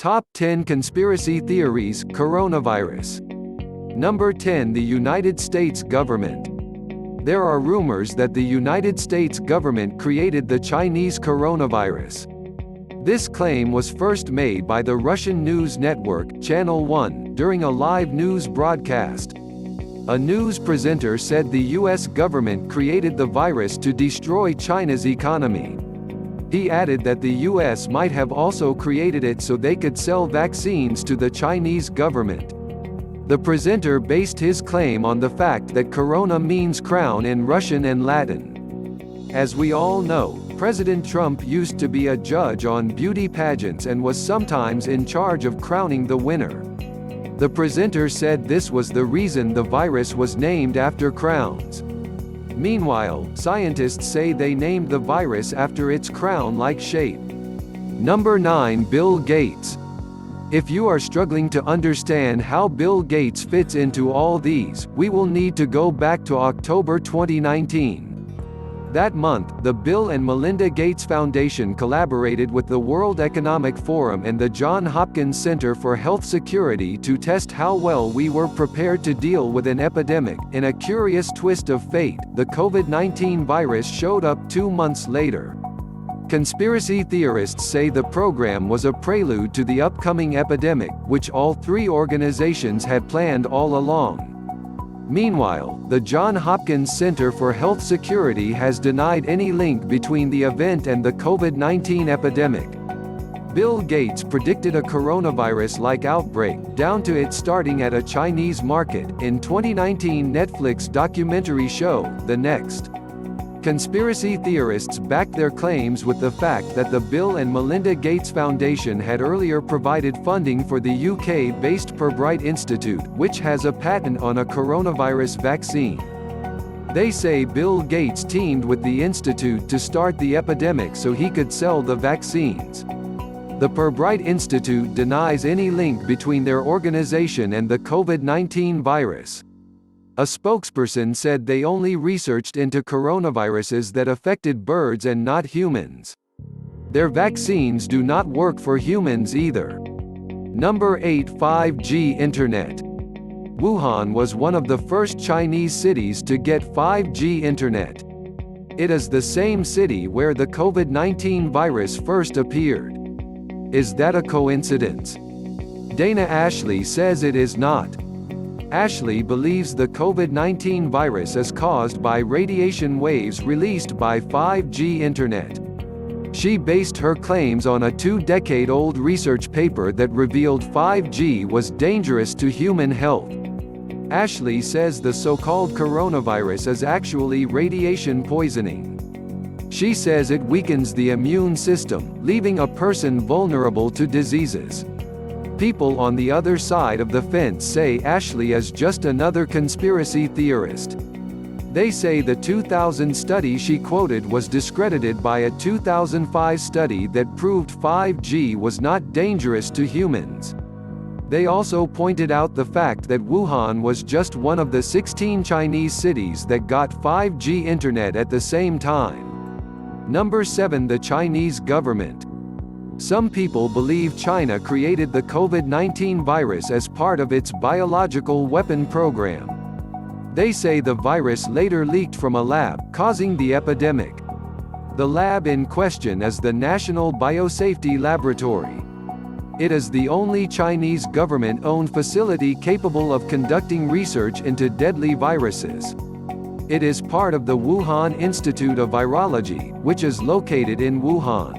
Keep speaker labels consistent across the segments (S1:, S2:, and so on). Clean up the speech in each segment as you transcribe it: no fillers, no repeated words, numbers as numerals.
S1: Top 10 Conspiracy Theories, Coronavirus. Number 10. The United States Government. There are rumors that the United States government created the Chinese coronavirus. This claim was first made by the Russian news network, Channel One, during a live news broadcast. A news presenter said the U.S. government created the virus to destroy China's economy. He added that the U.S. might have also created it so they could sell vaccines to the Chinese government. The presenter based his claim on the fact that corona means crown in Russian and Latin. As we all know, President Trump used to be a judge on beauty pageants and was sometimes in charge of crowning the winner. The presenter said this was the reason the virus was named after crowns. Meanwhile, scientists say they named the virus after its crown-like shape. Number 9. Bill Gates. If you are struggling to understand how Bill Gates fits into all these, we will need to go back to October 2019. That month, the Bill and Melinda Gates Foundation collaborated with the World Economic Forum and the Johns Hopkins Center for Health Security to test how well we were prepared to deal with an epidemic. In a curious twist of fate, the COVID-19 virus showed up 2 months later. Conspiracy theorists say the program was a prelude to the upcoming epidemic, which all three organizations had planned all along. Meanwhile, the Johns Hopkins Center for Health Security has denied any link between the event and the COVID-19 epidemic. Bill Gates predicted a coronavirus-like outbreak, down to it starting at a Chinese market, in 2019 Netflix documentary show, The Next. Conspiracy theorists back their claims with the fact that the Bill and Melinda Gates Foundation had earlier provided funding for the UK-based Pirbright Institute, which has a patent on a coronavirus vaccine. They say Bill Gates teamed with the institute to start the epidemic so he could sell the vaccines. The Pirbright Institute denies any link between their organization and the COVID-19 virus. A spokesperson said they only researched into coronaviruses that affected birds and not humans. Their vaccines do not work for humans either. Number 8. 5G Internet. Wuhan was one of the first Chinese cities to get 5G internet. It is the same city where the COVID-19 virus first appeared. Is that a coincidence? Dana Ashley says it is not. Ashley believes the COVID-19 virus is caused by radiation waves released by 5G internet. She based her claims on a 2-decade-old research paper that revealed 5G was dangerous to human health. Ashley says the so-called coronavirus is actually radiation poisoning. She says it weakens the immune system, leaving a person vulnerable to diseases. People on the other side of the fence say Ashley is just another conspiracy theorist. They say the 2000 study she quoted was discredited by a 2005 study that proved 5G was not dangerous to humans. They also pointed out the fact that Wuhan was just one of the 16 Chinese cities that got 5G internet at the same time. Number 7. The Chinese government. Some people believe China created the COVID-19 virus as part of its biological weapon program. They say the virus later leaked from a lab, causing the epidemic. The lab in question is the National Biosafety Laboratory. It is the only Chinese government-owned facility capable of conducting research into deadly viruses. It is part of the Wuhan Institute of Virology, which is located in Wuhan.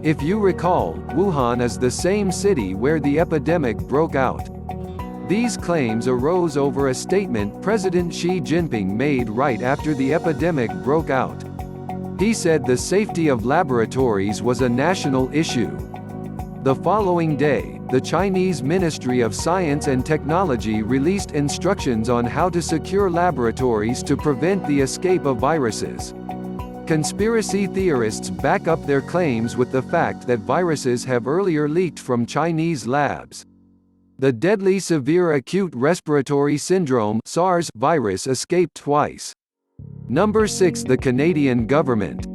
S1: If you recall, Wuhan is the same city where the epidemic broke out. These claims arose over a statement President Xi Jinping made right after the epidemic broke out. He said the safety of laboratories was a national issue. The following day, the Chinese Ministry of Science and Technology released instructions on how to secure laboratories to prevent the escape of viruses. Conspiracy theorists back up their claims with the fact that viruses have earlier leaked from Chinese labs. The deadly severe acute respiratory syndrome (SARS) virus escaped twice. Number 6. The Canadian government.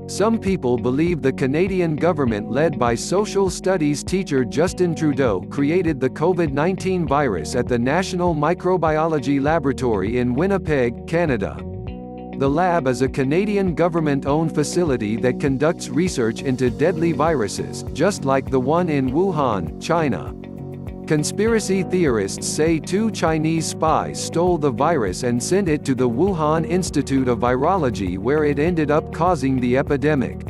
S1: Some people believe the Canadian government led by social studies teacher Justin Trudeau created the COVID-19 virus at the National Microbiology Laboratory in Winnipeg, Canada. The lab is a Canadian government-owned facility that conducts research into deadly viruses, just like the one in Wuhan, China. Conspiracy theorists say 2 Chinese spies stole the virus and sent it to the Wuhan Institute of Virology, where it ended up causing the epidemic.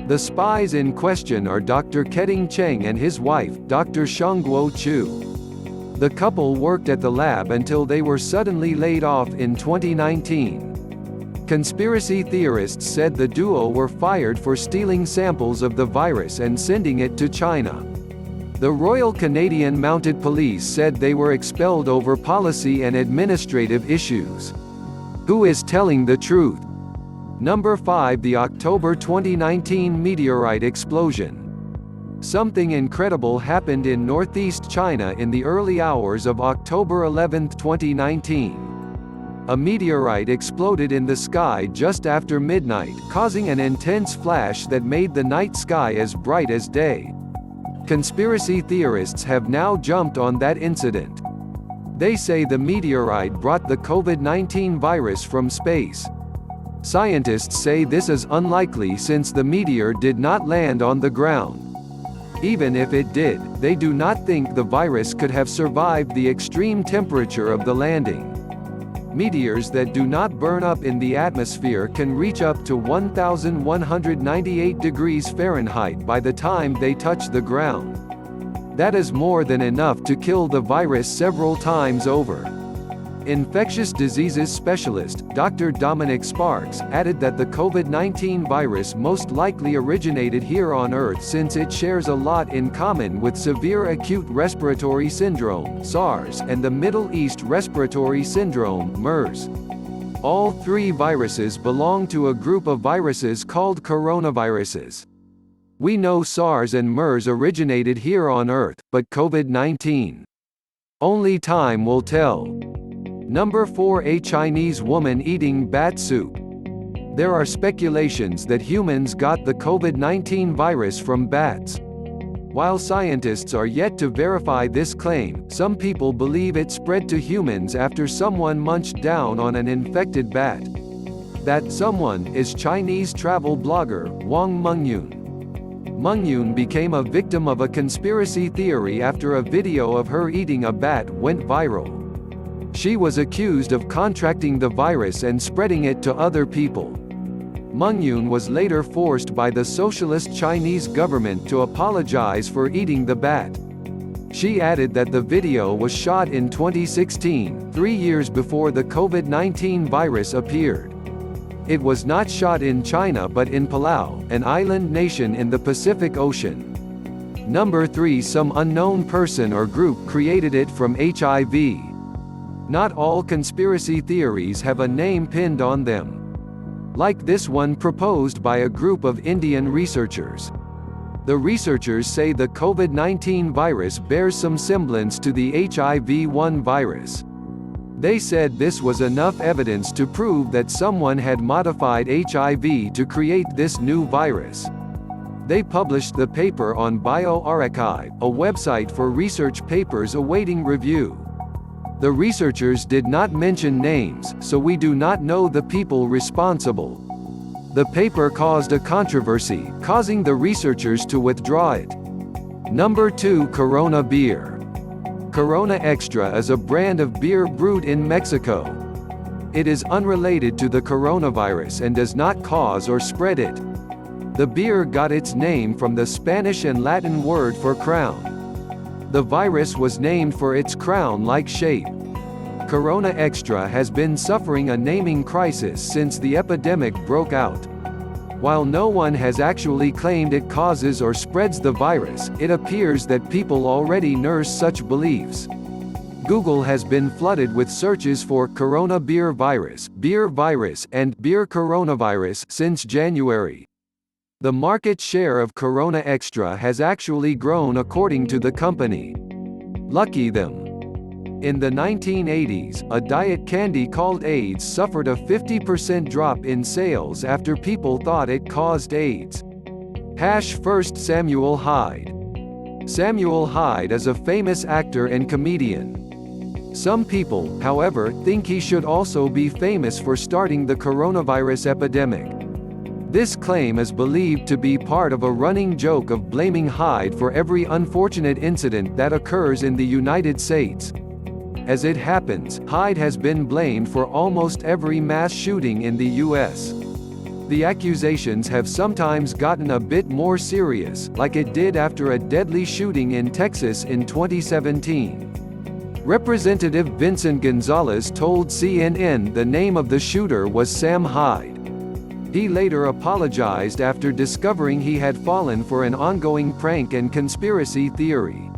S1: The spies in question are Dr. Keding Cheng and his wife, Dr. Shangguo Chu. The couple worked at the lab until they were suddenly laid off in 2019. Conspiracy theorists said the duo were fired for stealing samples of the virus and sending it to China. The Royal Canadian Mounted Police said they were expelled over policy and administrative issues. Who is telling the truth? Number 5. The October 2019 meteorite explosion. Something incredible happened in northeast China in the early hours of October 11, 2019. A meteorite exploded in the sky just after midnight, causing an intense flash that made the night sky as bright as day. Conspiracy theorists have now jumped on that incident. They say the meteorite brought the COVID-19 virus from space. Scientists say this is unlikely since the meteor did not land on the ground. Even if it did, they do not think the virus could have survived the extreme temperature of the landing. Meteors that do not burn up in the atmosphere can reach up to 1,198 degrees Fahrenheit by the time they touch the ground. That is more than enough to kill the virus several times over. Infectious diseases specialist, Dr. Dominic Sparks, added that the COVID-19 virus most likely originated here on Earth since it shares a lot in common with severe acute respiratory syndrome (SARS) and the Middle East Respiratory Syndrome (MERS). All 3 viruses belong to a group of viruses called coronaviruses. We know SARS and MERS originated here on Earth, but COVID-19? Only time will tell. Number 4. A Chinese woman eating bat soup. There are speculations that humans got the COVID-19 virus from bats. While scientists are yet to verify this claim, some people believe it spread to humans after someone munched down on an infected bat. That someone is Chinese travel blogger, Wang Mengyun. Mengyun became a victim of a conspiracy theory after a video of her eating a bat went viral. She was accused of contracting the virus and spreading it to other people. Mengyun was later forced by the Socialist Chinese government to apologize for eating the bat. She added that the video was shot in 2016, 3 years before the COVID-19 virus appeared. It was not shot in China but in Palau, an island nation in the Pacific Ocean. Number 3. Some unknown person or group created it from HIV. Not all conspiracy theories have a name pinned on them. Like this one proposed by a group of Indian researchers. The researchers say the COVID-19 virus bears some semblance to the HIV-1 virus. They said this was enough evidence to prove that someone had modified HIV to create this new virus. They published the paper on bioRxiv, a website for research papers awaiting review. The researchers did not mention names, so we do not know the people responsible. The paper caused a controversy, causing the researchers to withdraw it. Number 2. Corona beer. Corona Extra is a brand of beer brewed in Mexico. It is unrelated to the coronavirus and does not cause or spread it. The beer got its name from the Spanish and Latin word for crown. The virus was named for its crown-like shape. Corona Extra has been suffering a naming crisis since the epidemic broke out. While no one has actually claimed it causes or spreads the virus, it appears that people already nurse such beliefs. Google has been flooded with searches for Corona beer virus, and beer coronavirus since January. The market share of Corona Extra has actually grown according to the company. Lucky them. In the 1980s, a diet candy called AIDS suffered a 50% drop in sales after people thought it caused AIDS. First Samuel Hyde. Samuel Hyde is a famous actor and comedian. Some people, however, think he should also be famous for starting the coronavirus epidemic. This claim is believed to be part of a running joke of blaming Hyde for every unfortunate incident that occurs in the United States. As it happens, Hyde has been blamed for almost every mass shooting in the U.S. The accusations have sometimes gotten a bit more serious, like it did after a deadly shooting in Texas in 2017. Representative Vincent Gonzalez told CNN the name of the shooter was Sam Hyde. He later apologized after discovering he had fallen for an ongoing prank and conspiracy theory.